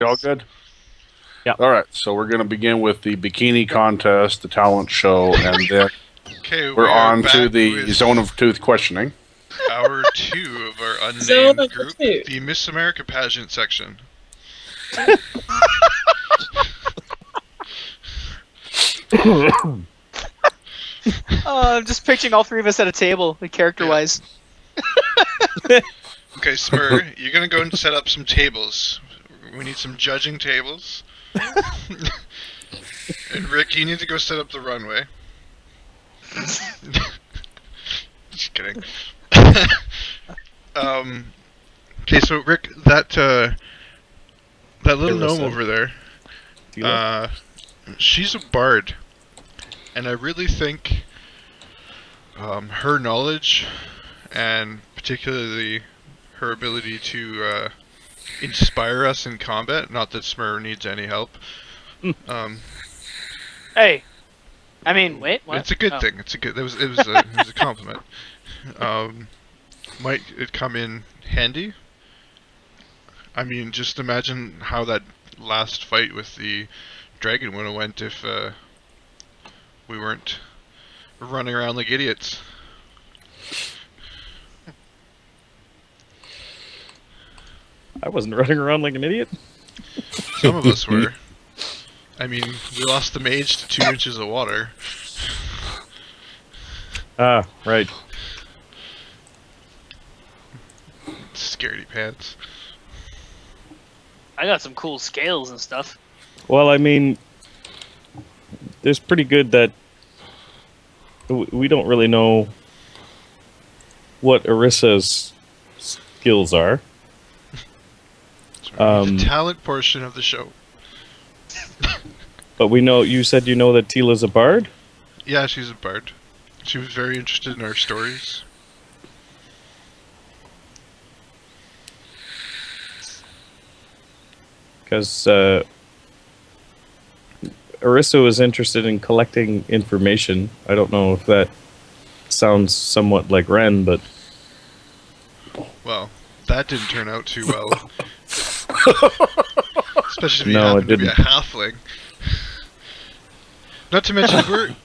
All good? Yeah. All right, so we're going to begin with the bikini contest, the talent show, and then we're on to the Zone of Truth questioning. Hour 2 of our Zone unnamed of group, Truth. the Miss America pageant section. I'm just picturing all three of us at a table, character-wise. Okay, Smurrrrh, you're gonna go and set up some tables. We need some judging tables. And Rick, you need to go set up the runway. Just kidding. Okay, so Rick, that little gnome over there, she's a bard, and I really think her knowledge, and particularly her ability to inspire us in combat, not that Smurrrrh needs any help. Hey, I mean, wait, what? It's a good thing. It's a good. It was a compliment. Might it come in handy? I mean, just imagine how that last fight with the dragon would have went if we weren't running around like idiots. I wasn't running around like an idiot. Some of us were. I mean, we lost the mage to 2 inches of water. Ah, right. Scaredy pants. I got some cool scales and stuff. Well, I mean, there's pretty good that we don't really know what Erisa's skills are. The talent portion of the show. But we know, you said you know that Tila's a bard? Yeah, she's a bard. She was very interested in our stories. Because Erisa was interested in collecting information. I don't know if that sounds somewhat like Ren, but... Well, that didn't turn out too well. Especially if you No, happen it to be a didn't. halfling. Not to mention,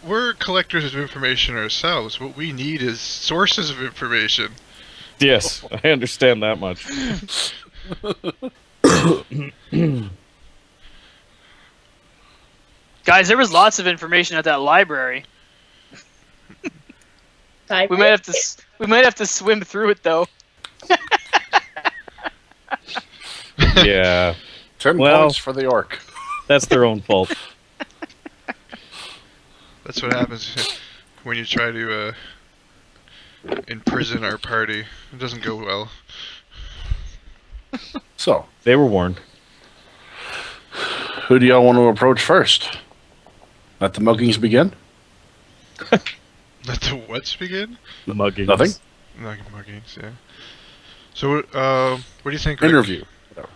we're collectors of information ourselves. What we need is sources of information. Yes, I understand that much. Guys, there was lots of information at that library. Type We might have to swim through it though. Yeah, 10 Well- points for the orc. that's their own fault. That's what happens when you try to imprison our party. It doesn't go well. So, They were warned. who do y'all want to approach first? Let the muggings begin? Let the what's begin? The muggings. Nothing? Muggings, yeah. So, what do you think, Rick? Interview. Whatever.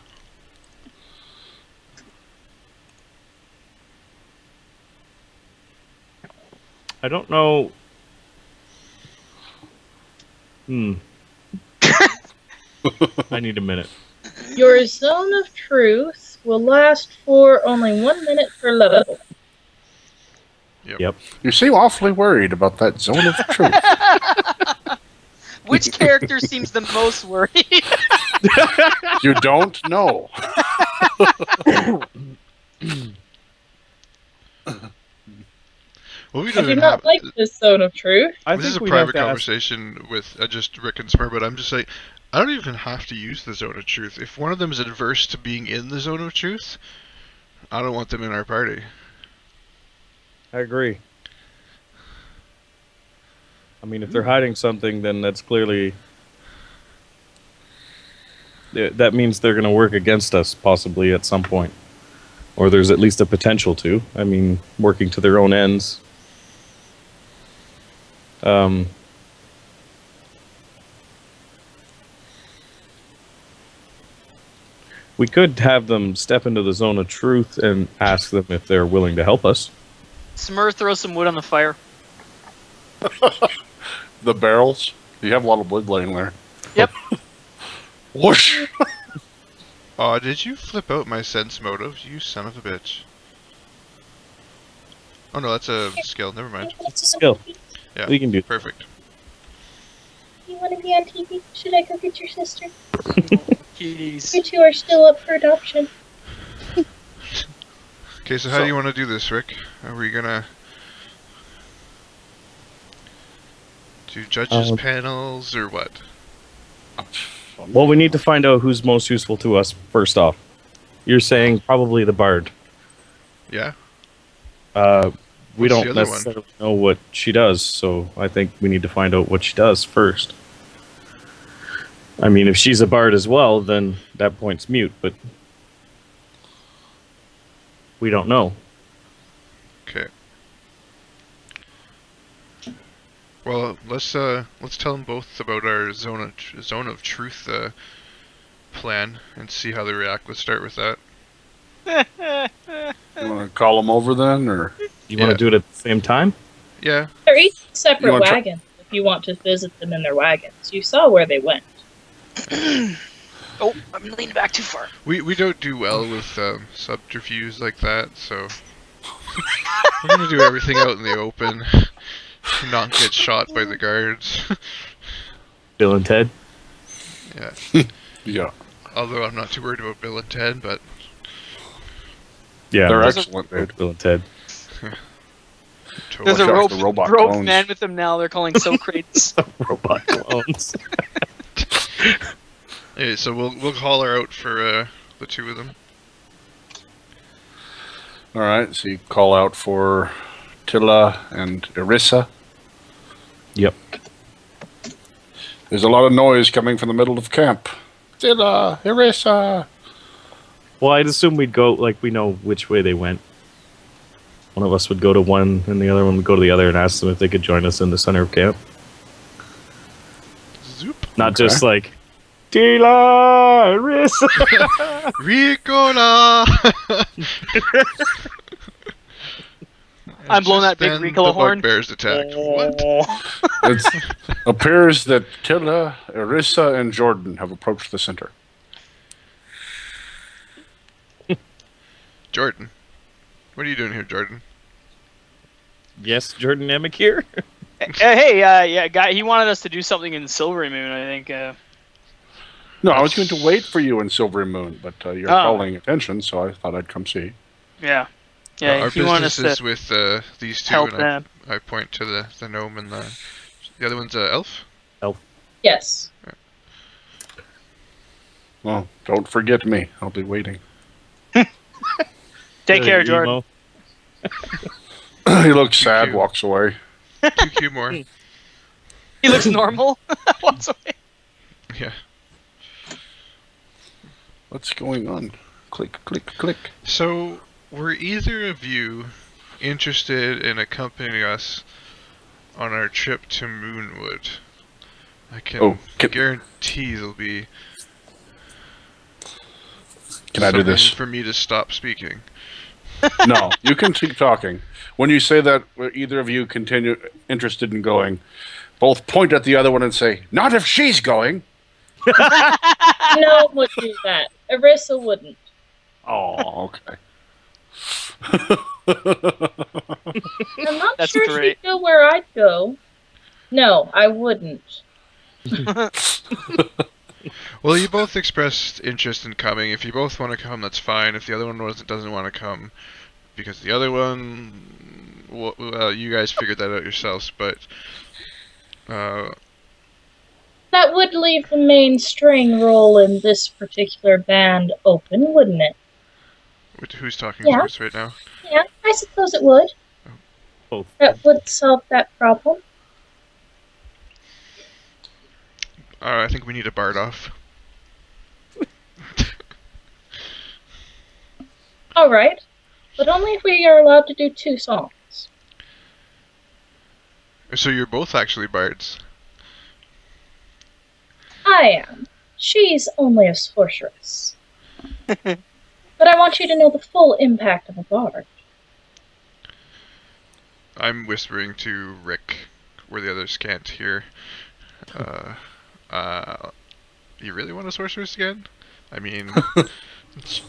I don't know. I need a minute. Your zone of truth will last for only 1 minute per level. Yep. You seem awfully worried about that zone of truth. Which character seems the most worried? You don't know. Well, we I don't do even not have. like this zone of truth. I This is a think we have private to ask. conversation with just Rick and Smurrrrh, but I'm just like, I don't even have to use the zone of truth. If one of them is adverse to being in the zone of truth, I don't want them in our party. I agree. I mean, if they're hiding something, then that's clearly... that means they're going to work against us, possibly, at some point. Or there's at least a potential to. I mean, working to their own ends. We could have them step into the zone of truth and ask them if they're willing to help us. Smurrrrh throws some wood on the fire. The barrels. You have a lot of wood laying there. Yep. Whoosh! Aw, did you flip out my sense motive, you son of a bitch? Oh no, that's a skill, never mind. It's a skill. Yeah, We can do. perfect. You want to be on TV? Should I go get your sister? Kitties. You two are still up for adoption. Okay, so how do you want to do this, Rick? Are we gonna do judges panels or what? Well, we need to find out who's most useful to us first off. You're saying probably the bard. Yeah. We What's the don't other necessarily know what she does, so I think we need to find out what she does first. I mean, if she's a bard as well, then that point's mute, but we don't know. Okay. Well, let's tell them both about our zone of truth plan and see how they react. Let's start with that. You want to call them over then, or You want to do it at the same time? Yeah. They're each separate wanna try- wagons if you want to visit them in their wagons. You saw where they went. Oh, I'm leaning back too far. We don't do well with subterfuge like that, so we're gonna do everything out in the open, not get shot by the guards. Bill and Ted? Yeah. yeah, Although I'm not too worried about Bill and Ted, but Yeah, they're those excellent, are dude. Bill and Ted. There's a Watch out rope, for the robot rope clones. man with them now. They're calling Socrates. Robot clones. Hey, so we'll call her out for the two of them. All right, so you call out for Tilla and Erisa. Yep. There's a lot of noise coming from the middle of camp. Tilla, Erisa. Well, I'd assume we'd go, like, we know which way they went. One of us would go to one, and the other one would go to the other and ask them if they could join us in the center of camp. Zoop. Not Okay. just like, Tila, Erisa. Ricola! I'm blowing that big Then Ricola the horn. bugbears attacked. What? It appears that Tilla, Erisa, and Jordan have approached the center. Jordan. What are you doing here, Jordan? Yes, Jordan Emick here. Hey, yeah, guy. He wanted us to do something in Silvery Moon. I think. No, I was going to wait for you in Silvery Moon, but you're Oh. calling attention, so I thought I'd come see. Yeah. Yeah. Our he wanted us business to is with these two, help and them. I point to the gnome and the other one's elf. Yes. Well, don't forget me. I'll be waiting. Take care, Emo. Jordan. He looks sad, you. walks away. QQ more. He looks normal. Walks away. Yeah. What's going on? Click, click, click. So, were either of you interested in accompanying us on our trip to Moonwood? I can guarantee there'll be Can I do something this? for me to stop speaking. No, you can keep talking. When you say that either of you continue interested in going, both point at the other one and say, "Not if she's going." No one would do that. Erisa wouldn't. Oh, okay. I'm not That's sure great. she'd go where I'd go. No, I wouldn't. Well, you both expressed interest in coming. If you both want to come, that's fine. If the other one doesn't want to come, because the other one, well, you guys figured that out yourselves. But That would leave the main string role in this particular band open, wouldn't it? who's talking Yeah. to us right now? Yeah, I suppose it would. Both. That would solve that problem. I think we need a bard off. Alright, but only if we are allowed to do 2 songs. So you're both actually bards. I am. She's only a sorceress. But I want you to know the full impact of a bard. I'm whispering to Rick where the others can't hear. You really want a sorceress again? I mean,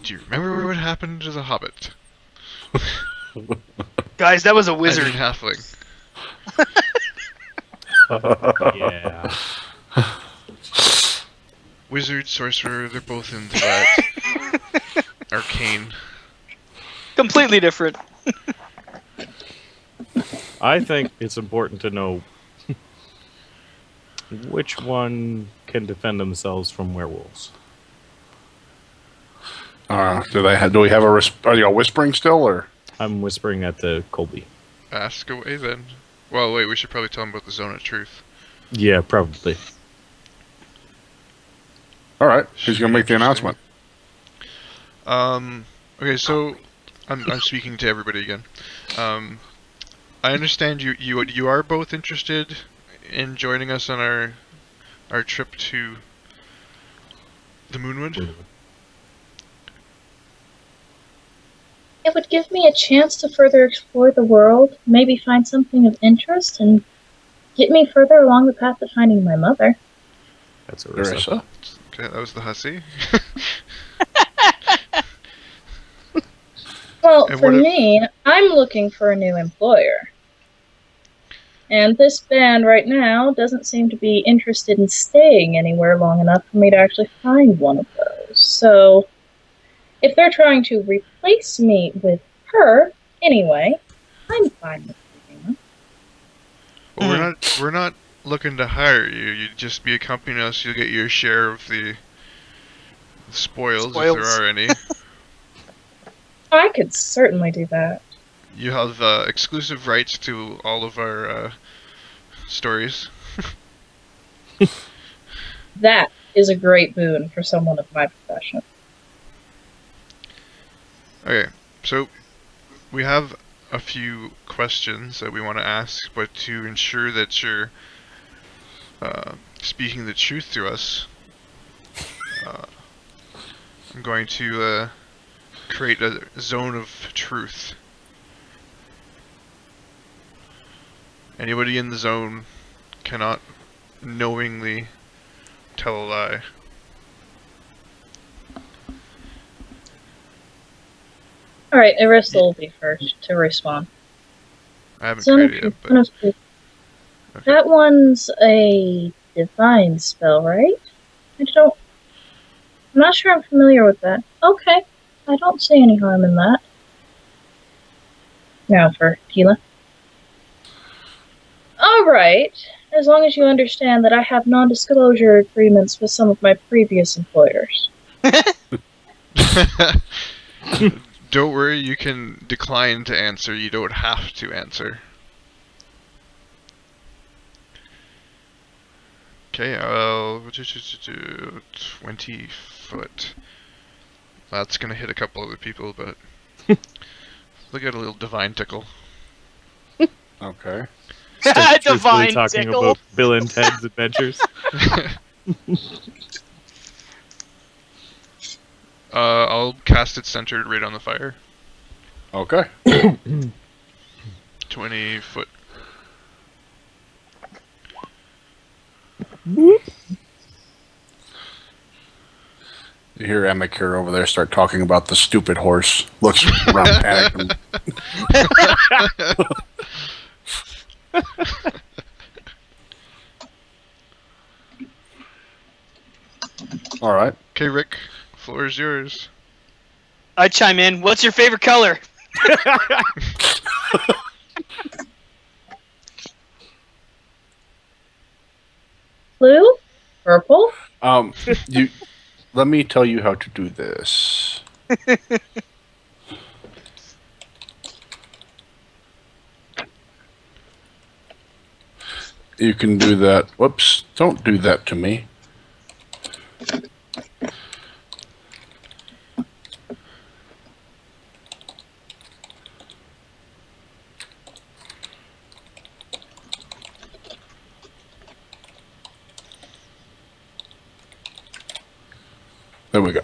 do you remember what happened to the Hobbit? Guys, that was a I wizard. mean, halfling. Yeah. Wizard, sorcerer, they're both into that. Arcane. Completely different. I think it's important to know which one can defend themselves from werewolves. Do we have are you whispering still, or? I'm whispering at the Colby. Ask away then. Well, wait, we should probably tell him about the Zone of Truth. Yeah, probably. All right, who's going to make the announcement? Okay, so I'm speaking to everybody again. I understand you are both interested in joining us on our trip to the Moonwood. It would give me a chance to further explore the world, maybe find something of interest, and get me further along the path of finding my mother. That's Erisa. Erisa? Okay, that was the hussy. Well, And for what if- me, I'm looking for a new employer. And this band right now doesn't seem to be interested in staying anywhere long enough for me to actually find one of those. So, if they're trying to replace me with her, anyway, I'm fine with leaving them. Well, we're not looking to hire you. You'd just be accompanying us. You'll get your share of the spoils. If there are any. I could certainly do that. You have exclusive rights to all of our stories. That is a great boon for someone of my profession. Okay, so we have a few questions that we want to ask, but to ensure that you're speaking the truth to us, I'm going to create a zone of truth. Anybody in the zone cannot knowingly tell a lie. Alright, Erisa will be first to respond. I haven't Zone of created Truth, it, Zone but of Truth. Okay. That one's a divine spell, right? I'm not sure I'm familiar with that. Okay, I don't see any harm in that. Now for Tila. Alright, as long as you understand that I have non-disclosure agreements with some of my previous employers. don't worry, you can decline to answer. You don't have to answer. Okay, 20 foot. That's gonna hit a couple other people, but they'll get a little divine tickle. Okay. Truthfully Divine talking tickle. about Bill and Ted's Adventures. I'll cast it centered right on the fire. Okay. 20 foot. You hear Emmekir over there start talking about the stupid horse. Looks around panicked. All right. Okay, Rick, floor is yours. I chime in. What's your favorite color? Blue? Purple? You. Let me tell you how to do this. You can do that. Whoops! Don't do that to me. There we go.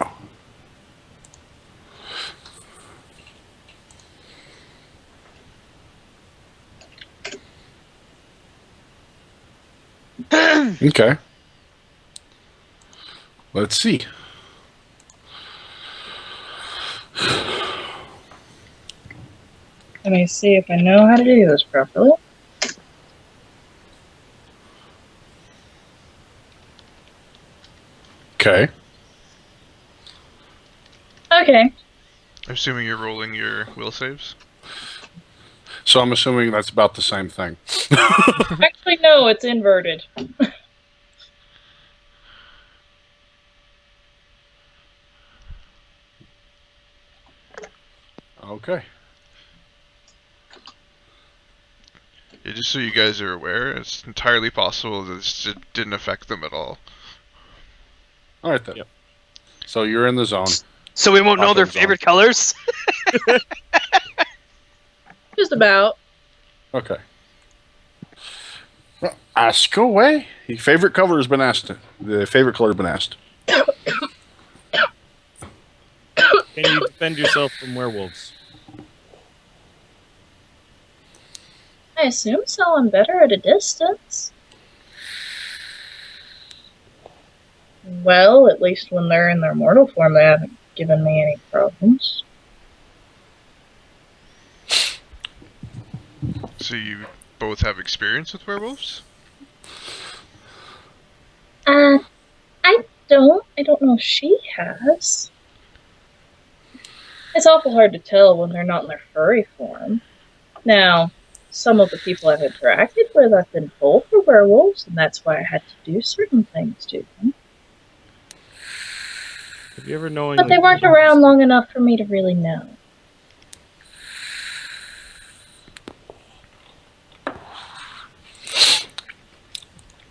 Okay. Let's see. Let me see if I know how to do this properly. Okay. Okay. I'm assuming you're rolling your will saves. So I'm assuming that's about the same thing. Actually, no, it's inverted. Okay. Yeah, just so you guys are aware, it's entirely possible that this didn't affect them at all. All right then. Yep. So you're in the zone. So we won't know their Hot dog zone. favorite colors? Just about. Okay. Well, ask away. Your favorite color has been asked. The favorite color has been asked. Can you defend yourself from werewolves? I assume so. I'm better at a distance. Well, at least when they're in their mortal form, they haven't given me any problems. So you both have experience with werewolves? I don't. I don't know if she has. It's awful hard to tell when they're not in their furry form. Now, some of the people I've interacted with, I've been told were werewolves, and that's why I had to do certain things to them. Have you ever knowingly? But they weren't around long enough for me to really know.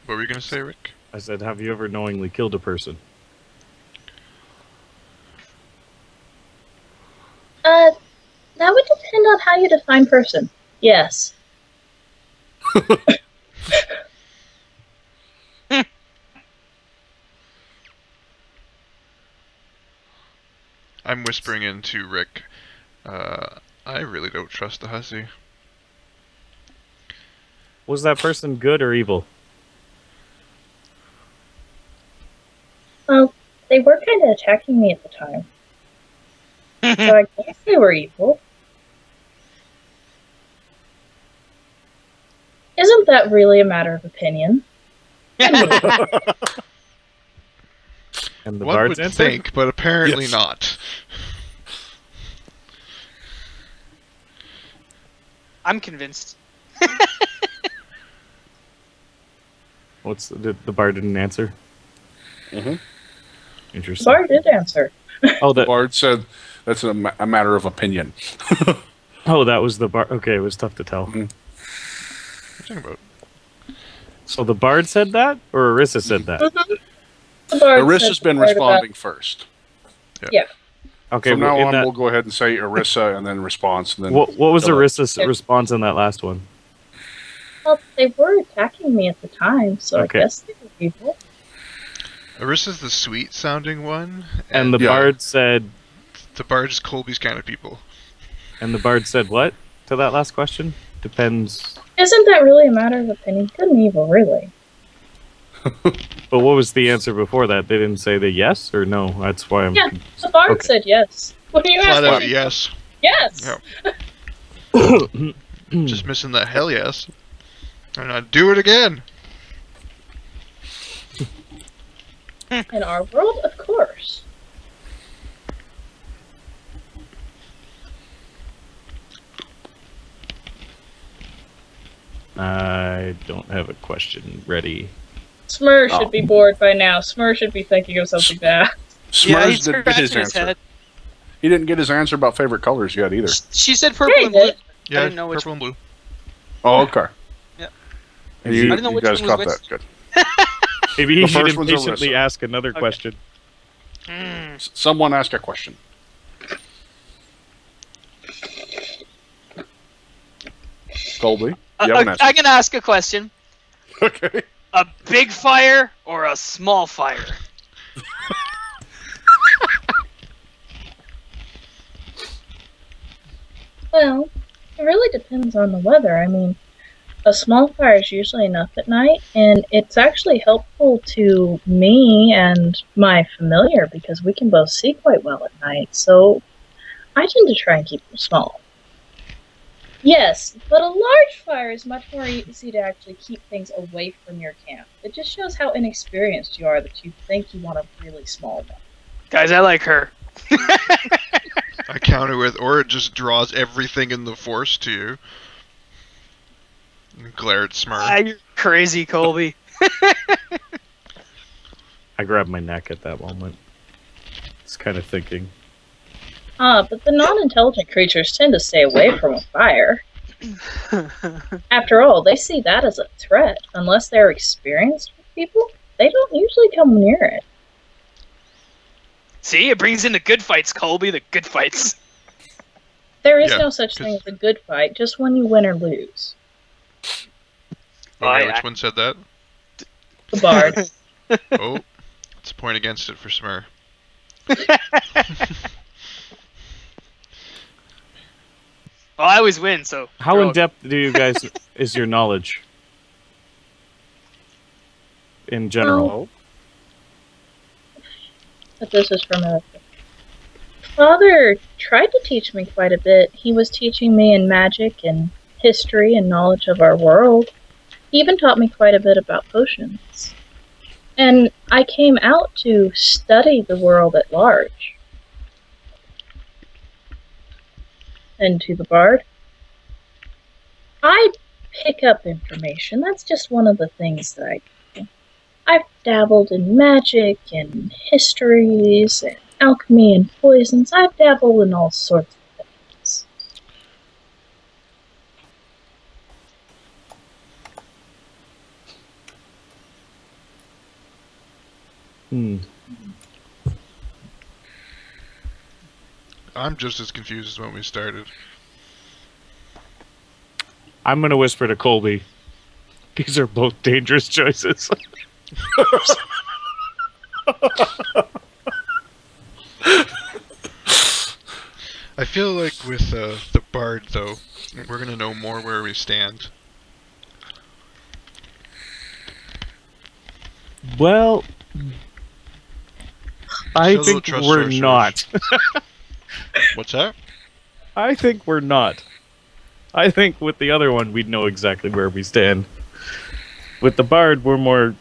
What were you going to say, Rick? I said, have you ever knowingly killed a person? That would depend on how you define person. Yes. I'm whispering into Rick. I really don't trust the hussy. Was that person good or evil? Well, they were kind of attacking me at the time. So I guess they were evil. Isn't that really a matter of opinion? And the One bard's would answer? think, but apparently Yes. not. I'm convinced. What's the bard didn't answer? Mm-hmm. Interesting. Bard did answer. Oh, that. Bard said that's a matter of opinion. Oh, that was the bard. Okay, it was tough to tell. Mhm. What are you talking about? So the bard said that, or Erisa said that? The Bard Erisa's said been the part responding first. Yeah. Okay, From but now in on, that, we'll go ahead and say Erisa and then response. And then what was fill it. Erisa's response on that last one? Well, they were attacking me at the time, so Okay. I guess they were evil. Erisa's the sweet-sounding one, And the Yeah. bard said, the bard is Colby's kind of people. what to that last question? Depends. Isn't that really a matter of opinion? Good and evil, really. But what was the answer before that? They didn't say the yes or no. That's why I'm. Yeah, the Bard Okay. said yes. What do you Flat out asking? yes. Yes! Yeah. Just missing that hell yes. And I'd do it again. In our world, of course. I don't have a question ready. Smurrrrh should be bored by now. Smurrrrh should be thinking of something bad. Smurrrrh he's didn't get his scratching his answer. head. He didn't get his answer about favorite colors yet either. She said purple Hey, and blue. Nick. Yeah, didn't know which purple and blue. Oh, okay. Yeah. And I you, didn't know you which guys one was caught which. that. Good. Maybe The he should first one's impatiently Erisa. ask another Okay. question. Someone ask a question. Colby, you haven't asked. I can ask a question. Okay. A big fire or a small fire? Well, it really depends on the weather. I mean, a small fire is usually enough at night, and it's actually helpful to me and my familiar because we can both see quite well at night, so I tend to try and keep them small. Yes, but a large fire is much more easy to actually keep things away from your camp. It just shows how inexperienced you are that you think you want a really small one. Guys, I like her. I counter with, or it just draws everything in the force to you. And glare at Smurrrrh. You're crazy, Colby. I grabbed my neck at that moment. It's kind of thinking. But the non-intelligent creatures tend to stay away from a fire. After all, they see that as a threat. Unless they're experienced with people, they don't usually come near it. See, it brings in the good fights, Colby. The good fights. There is Yeah, no such thing as a good fight, just when you win or lose. Okay, which one said that? The bard. Oh, it's a point against it for Smurrrrh. Well, I always win, so. How in depth do you guys is your knowledge in general? But this is from a... Father tried to teach me quite a bit. He was teaching me in magic and history and knowledge of our world. He even taught me quite a bit about potions. And I came out to study the world at large. And to the bard, I pick up information. That's just one of the things that I do. I've dabbled in magic and histories and alchemy and poisons. I've dabbled in all sorts of things. I'm just as confused as when we started. I'm gonna whisper to Colby. These are both dangerous choices. I feel like with the bard, though, we're gonna know more where we stand. Well, I Still don't think trust we're sorcerers. not. What's that? I think we're not. I think with the other one, we'd know exactly where we stand. With the bard, we're more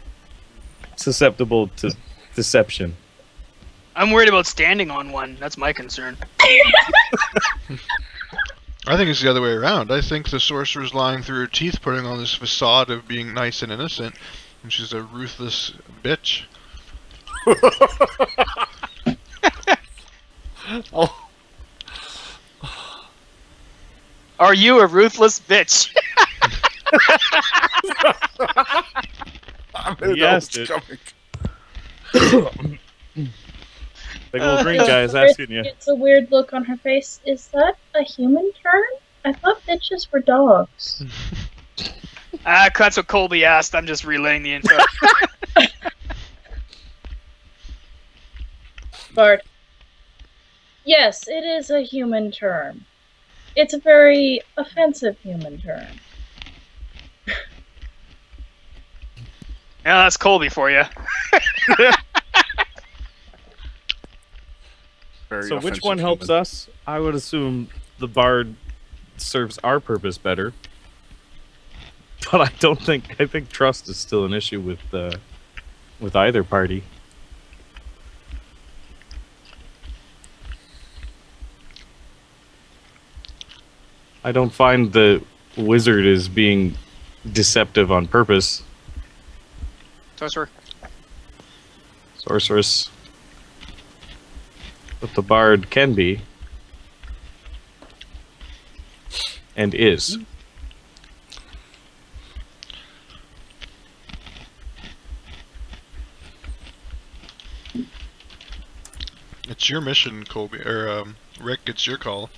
susceptible to deception. I'm worried about standing on one. That's my concern. I think it's the other way around. I think the sorcerer's lying through her teeth, putting on this facade of being nice and innocent, and she's a ruthless bitch. Oh, Are you a ruthless bitch? I knew He that asked was it. coming. Big old drink, guys, Erisa asking you. gets a weird look on her face. Is that a human term? I thought bitches were dogs. That's what Colby asked. I'm just relaying the info. Bard. Yes, it is a human term. It's a very offensive human term. Yeah, that's Colby for you. Very So which offensive one helps human. us? I would assume the bard serves our purpose better. But I don't think I think trust is still an issue with either party. I don't find the wizard as being deceptive on purpose. Sorcerer. Sorceress. But the bard can be. And is. It's your mission, Colby, or Rick. It's your call.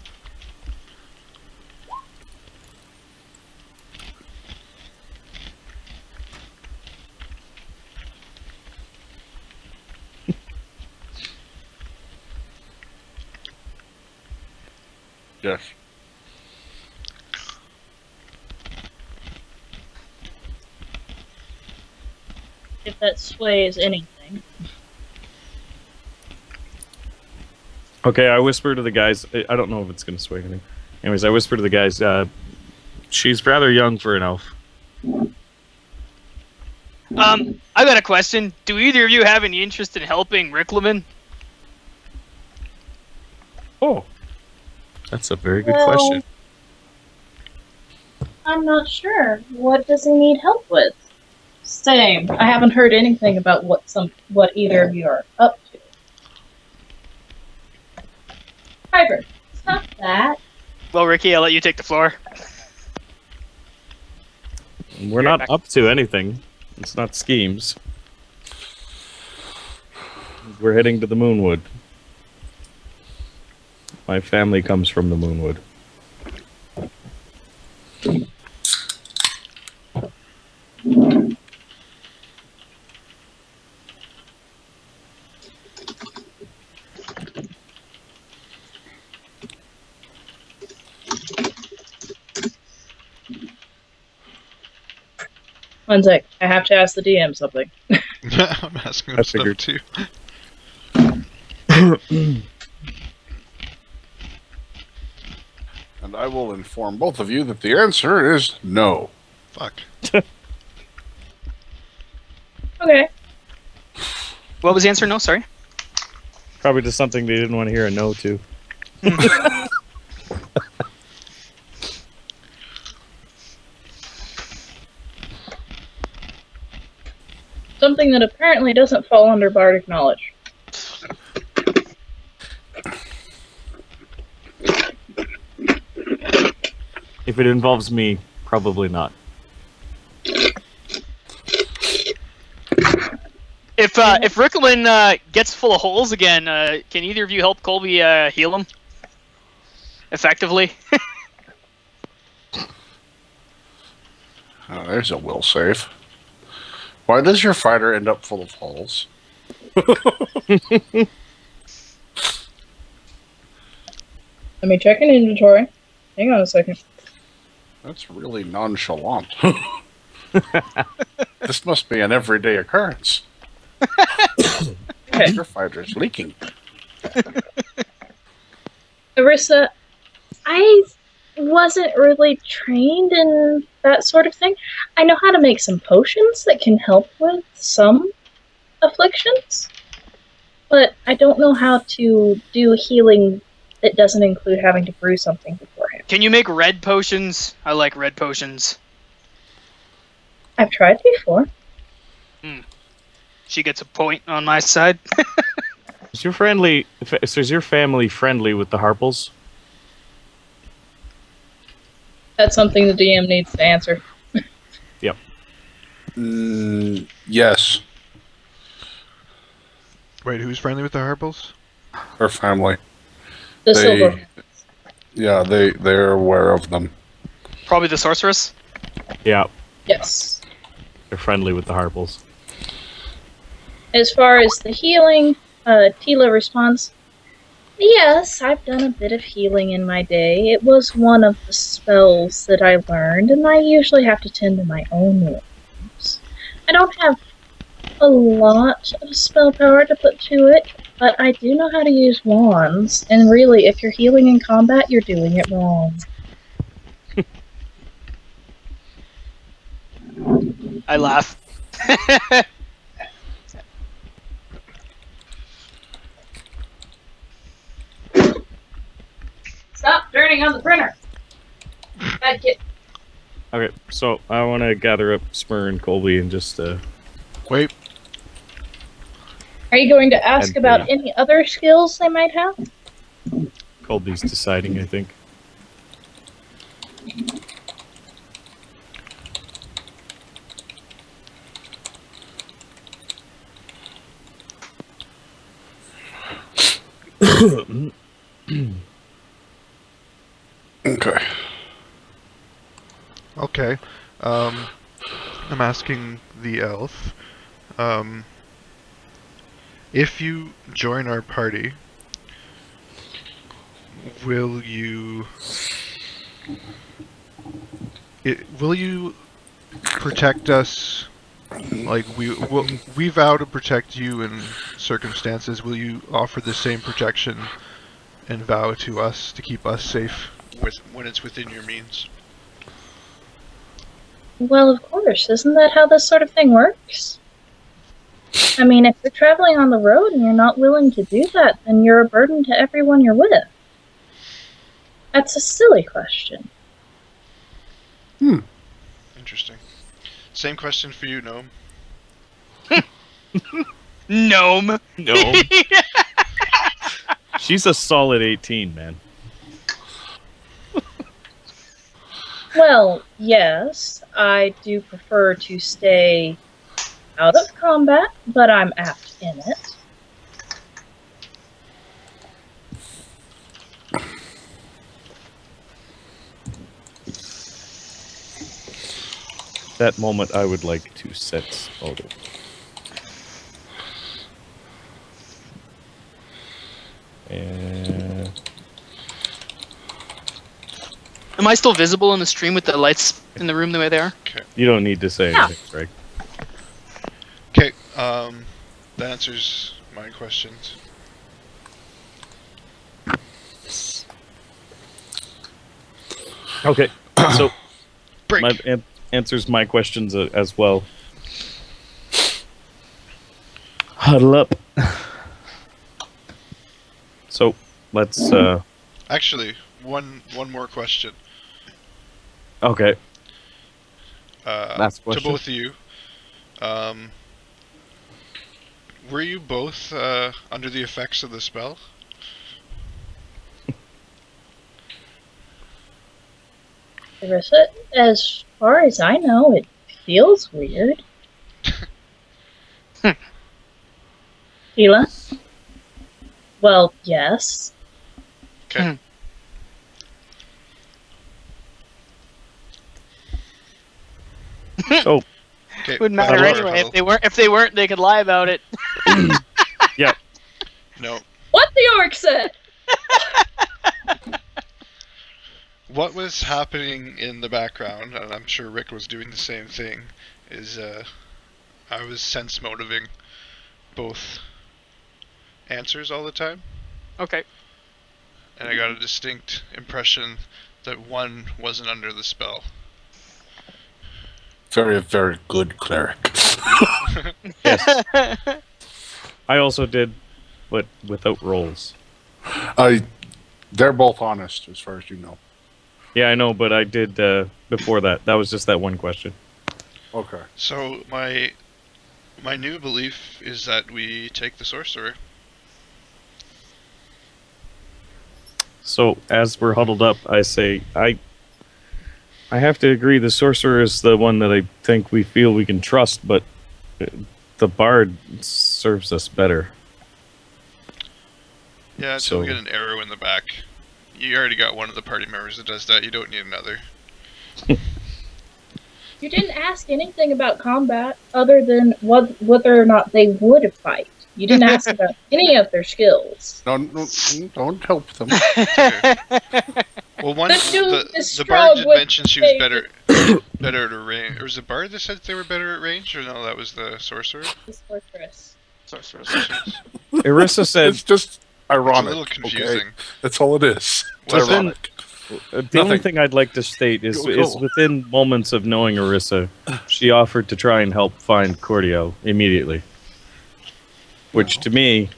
Yes. If that sways anything. Okay, I whisper to the guys. I don't know if it's going to sway anything. Anyways, I whisper to the guys, She's rather young for an elf. I got a question. Do either of you have any interest in helping Riclamin? Oh, that's a very good Well, question. I'm not sure. What does he need help with? Same. I haven't heard anything about what either of you are up to. Piper, stop that. Well, Ricky, I'll let you take the floor. We're You're not back. up to anything. It's not schemes. We're heading to the Moonwood. My family comes from the Moonwood. One sec. I have to ask the DM something. I'm asking I him stuff figured. too. And I will inform both of you that the answer is no. Fuck. Okay. What was the answer? No, sorry. Probably just something they didn't want to hear a no to. Something that apparently doesn't fall under bardic knowledge. If it involves me, probably not. If Riclamin gets full of holes again, can either of you help Colby heal him effectively? There's a will save. Why does your fighter end up full of holes? Let me check an inventory. Hang on a second. That's really nonchalant. This must be an everyday occurrence. Okay. Your fighter's leaking. Erisa, I wasn't really trained in that sort of thing. I know how to make some potions that can help with some afflictions, but I don't know how to do healing that doesn't include having to brew something beforehand. Can you make red potions? I like red potions. I've tried before. She gets a point on my side. Is your family friendly with the Harples? That's something the DM needs to answer. Yes, Wait, who's friendly with the Harples? her family. The silver. Yeah, they're aware of them. Probably the sorceress. Yeah, Yes. they're friendly with the Harples. As far as the healing, Tila responds, yes, I've done a bit of healing in my day. It was one of the spells that I learned, and I usually have to tend to my own wounds. I don't have a lot of spell power to put to it, but I do know how to use wands, and really, if you're healing in combat, you're doing it wrong. I laugh. Stop turning on the printer! Bad kid. Okay, so I want to gather up Smurrrrh and Colby and just Wait, Are you going to ask And about the- any other skills they might have? Colby's deciding, I think. Okay. okay. I'm asking the elf. If you join our party, will you protect us? Like we vow to protect you in circumstances. Will you offer the same protection and vow to us to keep us safe when it's within your means? Well, of course. Isn't that how this sort of thing works? I mean, if you're traveling on the road and you're not willing to do that, then you're a burden to everyone you're with. That's a silly question. Interesting. Same question for you, Gnome. Gnome. No. She's a solid 18, man. Well, yes, I do prefer to stay out of combat, but I'm apt in it. That moment I would like to sense motive. And Am I still visible in the stream with the lights in the room the way they are? you don't need to say Yeah. anything, Sragg. Okay, that answers my questions. Okay, so Break! answers my questions as well. Huddle up. So, let's, Actually, one more question. okay. Last To question. both of you. Were you both under the effects of the spell? Erisa, as far as I know, it feels weird. Hila? Well, yes. Okay. So, Okay. Wouldn't back matter to our anyway. huddle. If they weren't, they could lie about it. No. What the orc said! What was happening in the background, and I'm sure Rick was doing the same thing, is I was sense motiving both answers all the time, Okay. and I got a distinct impression that one wasn't under the spell. Very, very good cleric. I also did, but without rolls. They're both honest, as far as you know. Yeah, I know, but I did before that. That was just that one question. Okay. So my new belief is that we take the Sorcerer. So as we're huddled up, I say I have to agree. The Sorcerer is the one that I think we feel we can trust, but the Bard serves us better. Yeah, until we So- get an arrow in the back. You already got one of the party members that does that. You don't need another. You didn't ask anything about combat other than whether or not they would fight. You didn't ask about any of their skills. No, don't help them. Well, one The dude the is bard did strong with mention she was faith. better at range. Or was the bard that said they were better at range? Or no, that was the sorcerer. The sorceress. Sorcerer. Erisa said It's just ironic. It's a little confusing. Okay? That's all it is. It's Within- ironic. the only thing I'd like to state is, Go. is within moments of knowing Erisa, she offered to try and help find Cordio immediately. Which to me,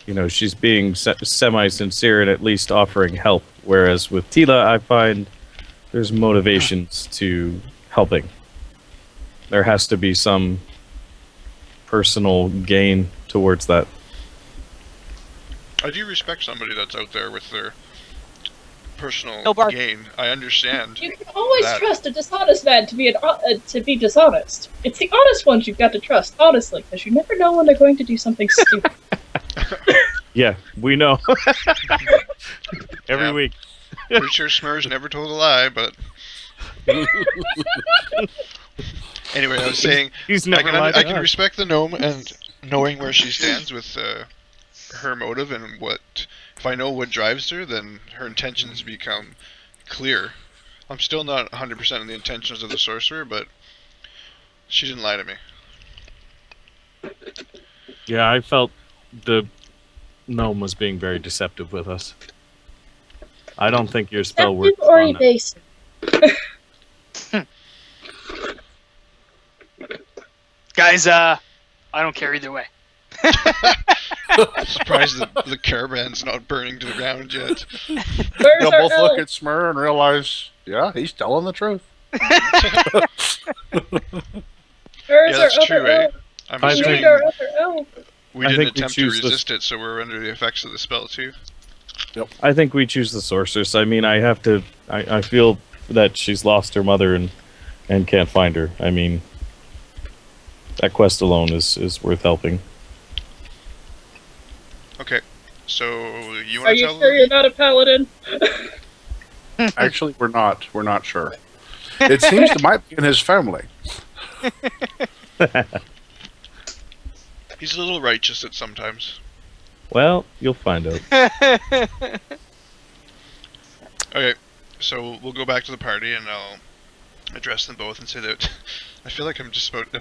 you know, she's being semi-sincere and at least offering help. Whereas with Tila, I find there's motivations to helping. There has to be some personal gain towards that. I do respect somebody that's out there with their personal No, Bard. gain. I understand. You can always That- trust a dishonest man to be dishonest. It's the honest ones you've got to trust, honestly, because you never know when they're going to do something stupid. Yeah, we know. Every Yeah. week. Pretty sure Smurrrrh's never told a lie, but anyway, I was saying He's I never lied to I can us. respect the gnome and knowing where she stands with her motive and what. If I know what drives her, then her intentions become clear. I'm still not 100% in the intentions of the sorcerer, but she didn't lie to me. Yeah, I felt the gnome was being very deceptive with us. I don't think your spell works Deceptive or on that. evasive. Guys, I don't care either way. Surprised that the caravan's not burning to the ground yet. Where's They'll our both look elf? at Smurrrrh and realize, yeah, he's telling the truth. Where's Yeah, that's our true, other eh? elf? I'm I We assuming need our other elf. we I didn't think we attempt to choose the- resist it, so we're under the effects of the spell too. I think we choose the sorceress. I mean, I feel that she's lost her mother and can't find her. I mean, that quest alone is worth helping. Okay, so you Are want to you tell sure them? you're not a paladin? Actually, we're not. We're not sure. It seems it might be in his family. He's a little righteous at sometimes. Well, you'll find out. Okay, so we'll go back to the party and I'll address them both and say that I feel like I'm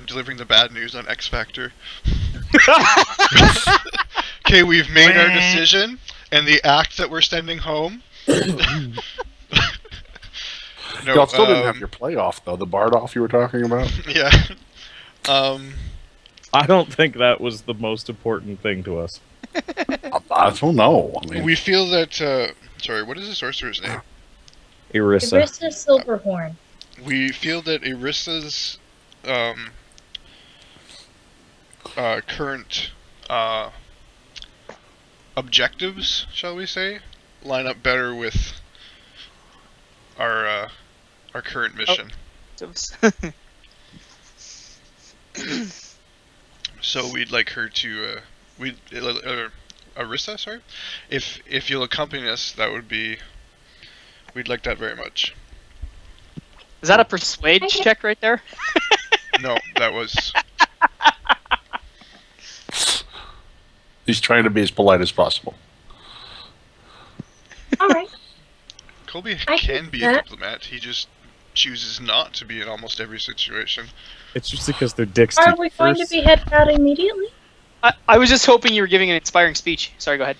delivering the bad news on X Factor. Okay, we've made our decision, and the act that we're sending home. No, Y'all still didn't have your playoff, though. The Bard off you were talking about? Yeah. I don't think that was the most important thing to us. I don't know. I mean, We feel that. Sorry, what is the sorcerer's name? Erisa. Erisa Silverhorn. We feel that Erisa's current objectives, shall we say, line up better with our current mission. So we'd like her to Erisa, sorry. If you'll accompany us, that would be. We'd like that very much. Is that a persuade check right there? No, that was. he's trying to be as polite as possible. All right. Colby I can get be a that. diplomat. He just chooses not to be in almost every situation. It's just because their dicks Are deep we going to first. be headed out immediately? I was just hoping you were giving an inspiring speech. Sorry, go ahead.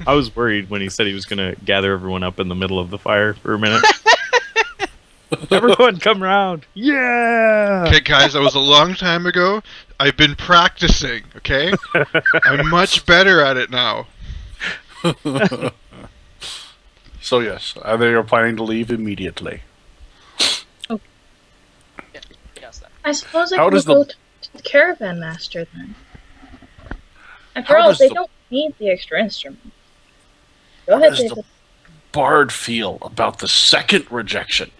I was worried when he said he was going to gather everyone up in the middle of the fire for a minute. Everyone come round. Yeah! Okay, guys, that was a long time ago. I've been practicing, okay? I'm much better at it now. So, yes, they are planning to leave immediately. Yes, that. I suppose I How can does go the- to the caravan master then. After How all, does they the- don't need the extra instrument. Go ahead, does the- David. Bard feel about the second rejection?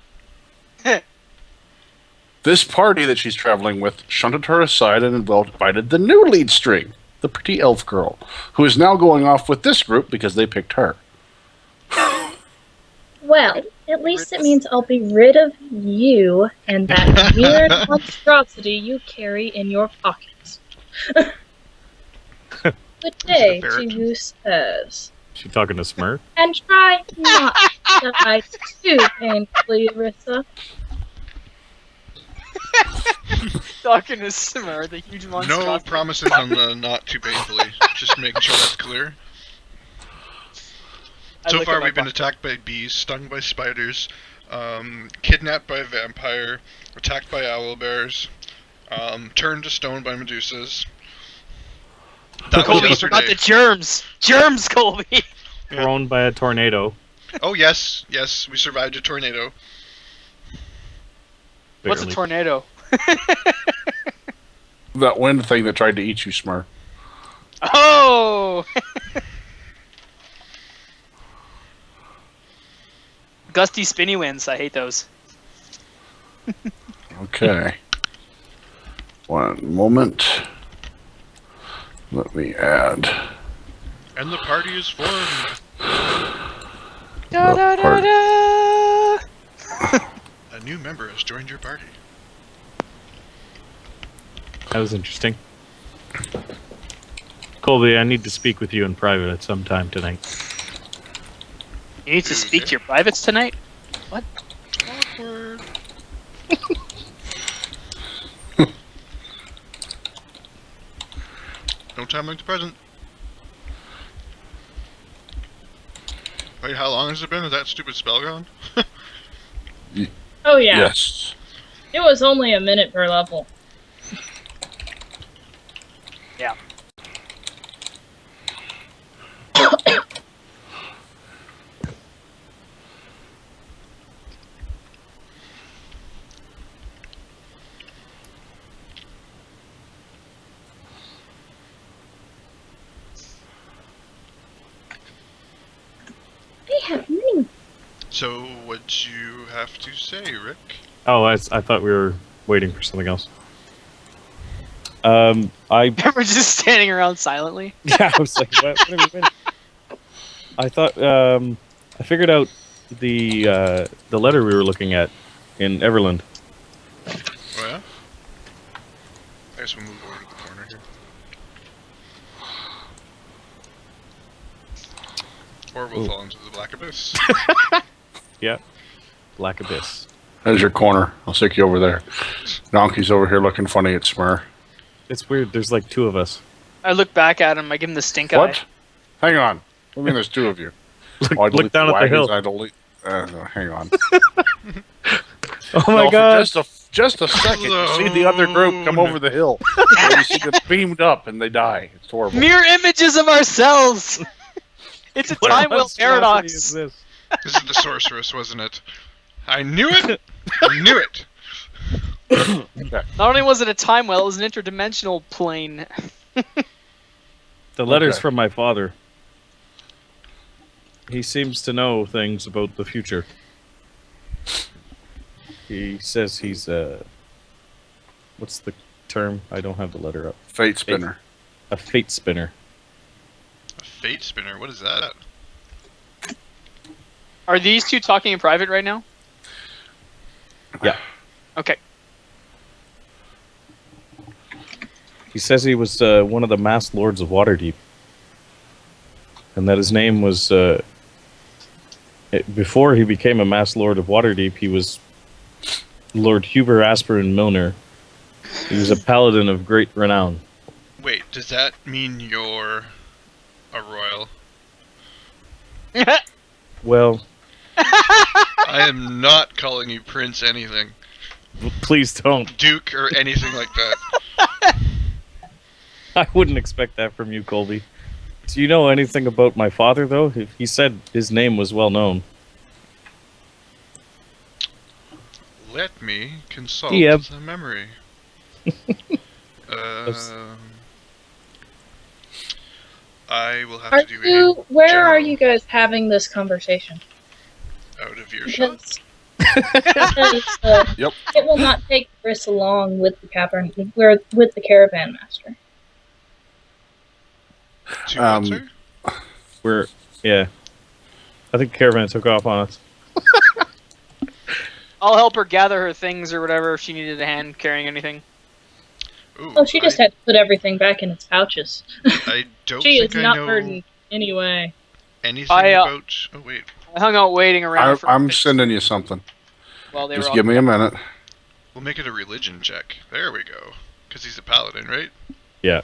This party that she's traveling with shunted her aside and invited the new lead string, the pretty elf girl, who is now going off with this group because they picked her. Well, at least it means I'll be rid of you and that weird monstrosity you carry in your pockets. Good day to ferret. you, sirs. She talking to Smurrrrh? And try not to die too painfully, Erisa. Talking to Smurrrrh, the huge monster. No promises on the not too painfully. Just making sure that's clear. So far, we've been attacked by bees, stung by spiders, kidnapped by a vampire, attacked by owlbears, turned to stone by medusas. That was Colby, you forgot yesterday. the germs. Germs, Colby. Yeah. Thrown by a tornado. Oh yes, yes, we survived a tornado. What's a Barely. tornado? That wind thing that tried to eat you, Smurrrrh. Oh! Gusty, spinny winds. I hate those. Okay. One moment. Let me add. And the party is formed. Da, da, da, da. A new member has joined your party. That was interesting. Colby, I need to speak with you in private at some time tonight. You need to speak to your privates tonight? Awkward. No time like the present. Wait, how long has it been? Is that stupid spell gone? Oh yeah, Yes. It was only a minute per level. Yeah. They have many. So, what'd you have to say, Rick? Oh, I thought we were waiting for something else. I We're just standing around silently. yeah, I was like, what are we waiting? I thought I figured out the letter we were looking at in Everland. Oh yeah? I guess we'll move over to the corner here. Or we'll Ooh. fall into the black abyss. Yeah, Black Abyss. There's your corner. I'll stick you over there. Donkey's over here looking funny at Smurrrrh. It's weird. There's like two of us. I look back at him. I give him the stink eye. What? Hang on. I mean, there's two of you. Look down at the hill. Hang on. Oh my No, for god! just a second. You see the other group come over the hill. And you see them beamed up and they die. It's horrible. Mirror images of ourselves. It's a What time will monstrosity paradox. is this? This is the sorceress, wasn't it? I knew it! I knew it! Not only was it a time well, it was an interdimensional plane. The letter's Okay. from my father. He seems to know things about the future. He says he's what's the term? I don't have the letter up. Fate spinner. A fate spinner. A fate spinner, what is that? Are these two talking in private right now? Yeah. Okay. He says he was one of the masked lords of Waterdeep, and that his name was before he became a masked lord of Waterdeep, he was Lord Huber Asperin Milner. He was a paladin of great renown. Wait, does that mean you're a royal? Well, I am not calling you Prince anything. please don't. Duke or anything like that. I wouldn't expect that from you, Colby. Do you know anything about my father, though? He said his name was well known. Let me consult Yep. the memory. I will have Are to do you? Where general. are you guys having this conversation? Out of earshot. Because Yep. it will not take Chris along with the with the caravan master. To answer? Yeah. I think Caravan took off on us. I'll help her gather her things or whatever if she needed a hand carrying anything. Ooh, Oh, she just had to put everything back in its pouches. I don't She think is I not know burdened anyway. anything I, about... Oh, wait. I hung out waiting around for I'm sending you something. while they Just were give me a minute. We'll make it a religion check. There we go. Because he's a paladin, right? Yeah.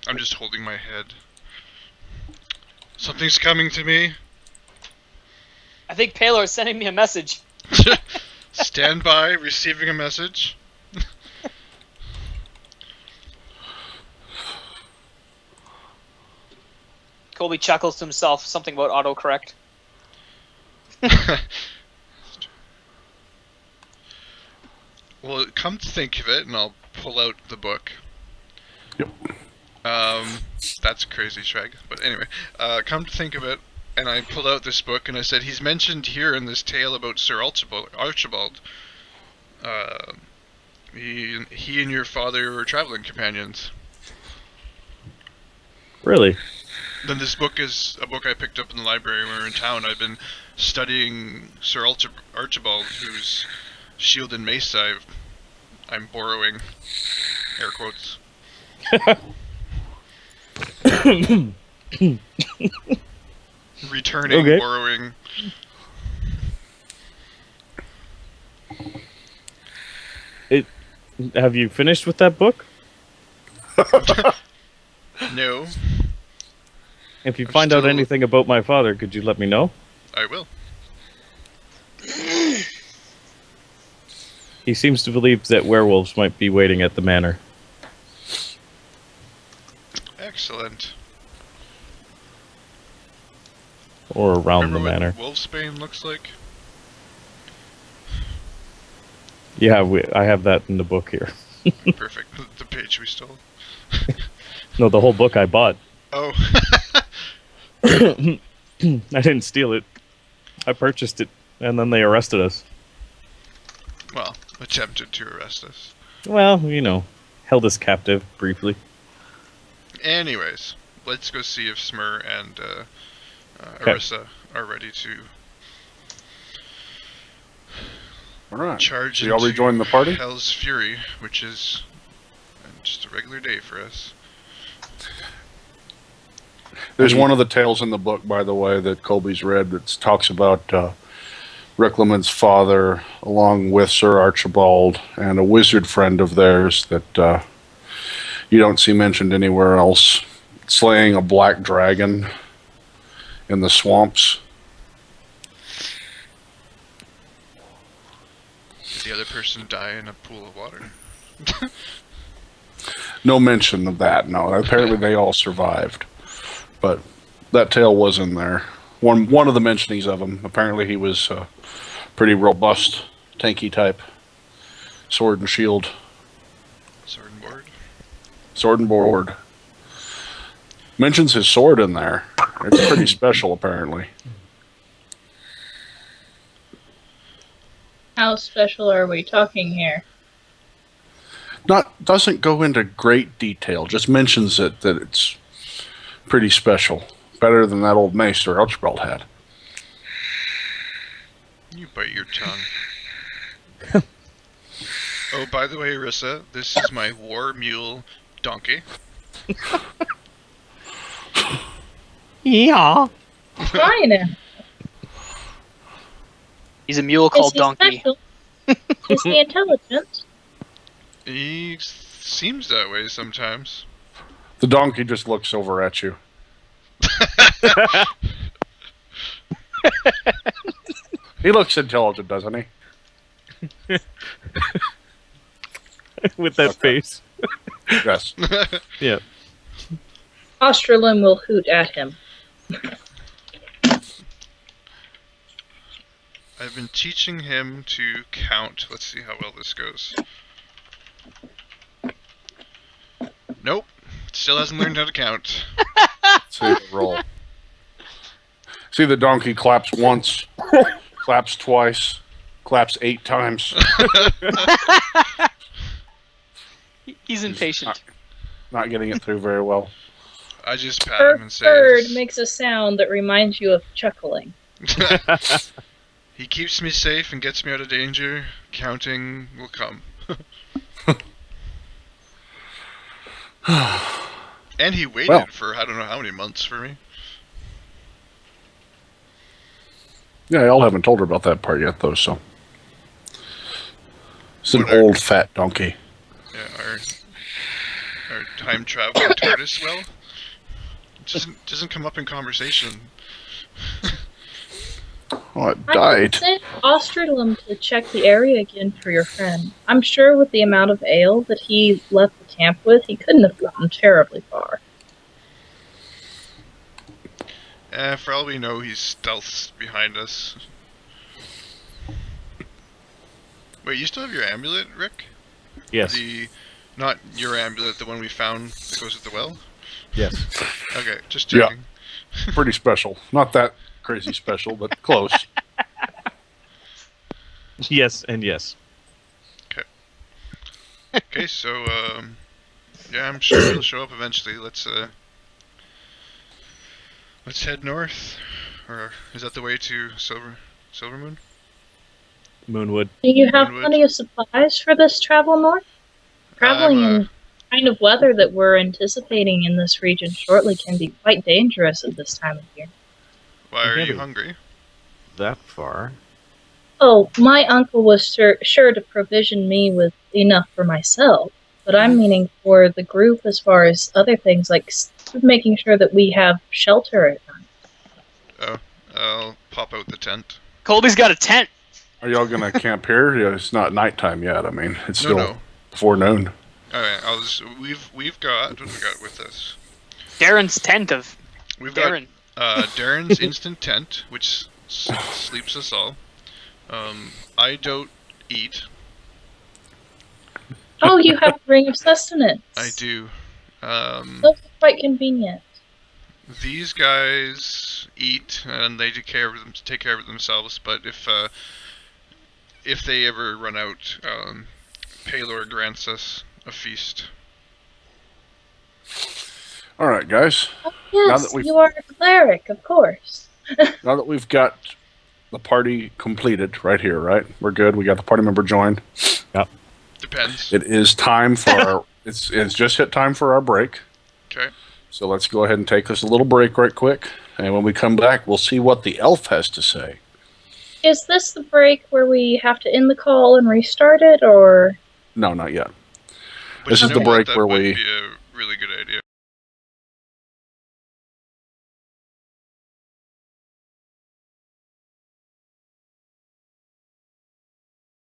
I'm just holding my head. Something's coming to me. I think Paylor is sending me a message. Stand by, receiving a message. Colby chuckles to himself, something about autocorrect. Well, come to think of it, and I'll pull out the book. Yep. That's crazy, Sragg. But anyway, come to think of it, and I pulled out this book, and I said, he's mentioned here in this tale about Sir Archibald. He and your father were traveling companions. Really? Then this book is a book I picked up in the library when we were in town. I've been studying Sir Archibald, whose shield and mace I'm borrowing. Air quotes. Returning, Okay. borrowing. Have you finished with that book? No, If you I'm find out still- anything about my father, could you let me know? I will. He seems to believe that werewolves might be waiting at the manor. Excellent. Or around Remember the what manor. Wolfsbane looks like? Yeah, I have that in the book here. Perfect. The page we stole. No, the whole book I bought. Oh. I didn't steal it. I purchased it, and then they arrested us. Well, attempted to arrest us. Well, held us captive briefly. Anyways, let's go see if Smurrrrh and Okay. Erisa are ready to All right. charge So y'all into rejoin the party? Hell's Fury, which is just a regular day for us. There's one of the tales in the book, by the way, that Colby's read that talks about Riclamin's father, along with Sir Archibald, and a wizard friend of theirs that you don't see mentioned anywhere else, slaying a black dragon in the swamps. Did the other person die in a pool of water? No mention of that, no. Apparently they all survived. But that tale was in there. One of the mentionings of him, apparently he was pretty robust, tanky type. Sword and shield. Sword and board? Sword and board. Mentions his sword in there. It's pretty special, apparently. How special are we talking here? Doesn't go into great detail, just mentions it that it's pretty special. Better than that old mace Sir Archibald had. You bite your tongue. Oh, by the way, Erisa, this is my war mule donkey. Yeah. Fine. He's a mule Is called he Donkey. special? Is he intelligent? He seems that way sometimes. The donkey just looks over at you. He looks intelligent, doesn't he? With that Okay. face. Yes. Yeah. Australin will hoot at him. I've been teaching him to count. Let's see how well this goes. Nope. Still hasn't learned how to count. See the roll. See the donkey claps once, claps twice, claps 8 times. He's impatient. Not getting it through very well. I just pat Her him and say, bird makes a sound that reminds you of chuckling. he keeps me safe and gets me out of danger. Counting will come. And he waited Well. for I don't know how many months for me. Yeah, y'all haven't told her about that part yet, though, so. It's an What are- old fat donkey. Yeah, our time traveling tortoise. Well, doesn't come up in conversation. Oh, it I died. sent Australin to check the area again for your friend. I'm sure with the amount of ale that he left the camp with, he couldn't have gotten terribly far. For all we know, he's stealths behind us. Wait, you still have your amulet, Rick? Yes. Not your amulet, the one we found that goes at the well? Yes. Okay, just Yeah. checking. Pretty special. Not that crazy special, but close. Yes, and yes. Okay, so, yeah, I'm sure he'll show up eventually. Let's head north. Or is that the way to Silvermoon? Moonwood. Do you have Greenwood. plenty of supplies for this travel north? Traveling in the kind of weather that we're anticipating in this region shortly can be quite dangerous at this time of year. Why are you Heavy. hungry? That far. Oh, my uncle was sure to provision me with enough for myself, but I'm meaning for the group as far as other things, like making sure that we have shelter at night. Oh, I'll pop out the tent. Colby's got a tent. Are y'all gonna camp here? Yeah, it's not nighttime yet. I mean, it's still No. before noon. Alright, we've got, what do we got with us? Darren's tent of We've Darren. got Darren's instant tent, which sleeps us all. I don't eat. Oh, you have a ring of sustenance. I do. Those are quite convenient. These guys eat and they take care of themselves. But if they ever run out, Paylor grants us a feast. All right, guys. Oh, yes, that we've- you are a cleric, of course. Now that we've got the party completed right here, right? We're good. We got the party member joined. Depends. It is time for our. It's just hit time for our break. Okay. So let's go ahead and take us a little break right quick, and when we come back, we'll see what the elf has to say. Is this the break where we have to end the call and restart it, or? No, not yet. But This you is know the what? break That where might we- be a really good idea.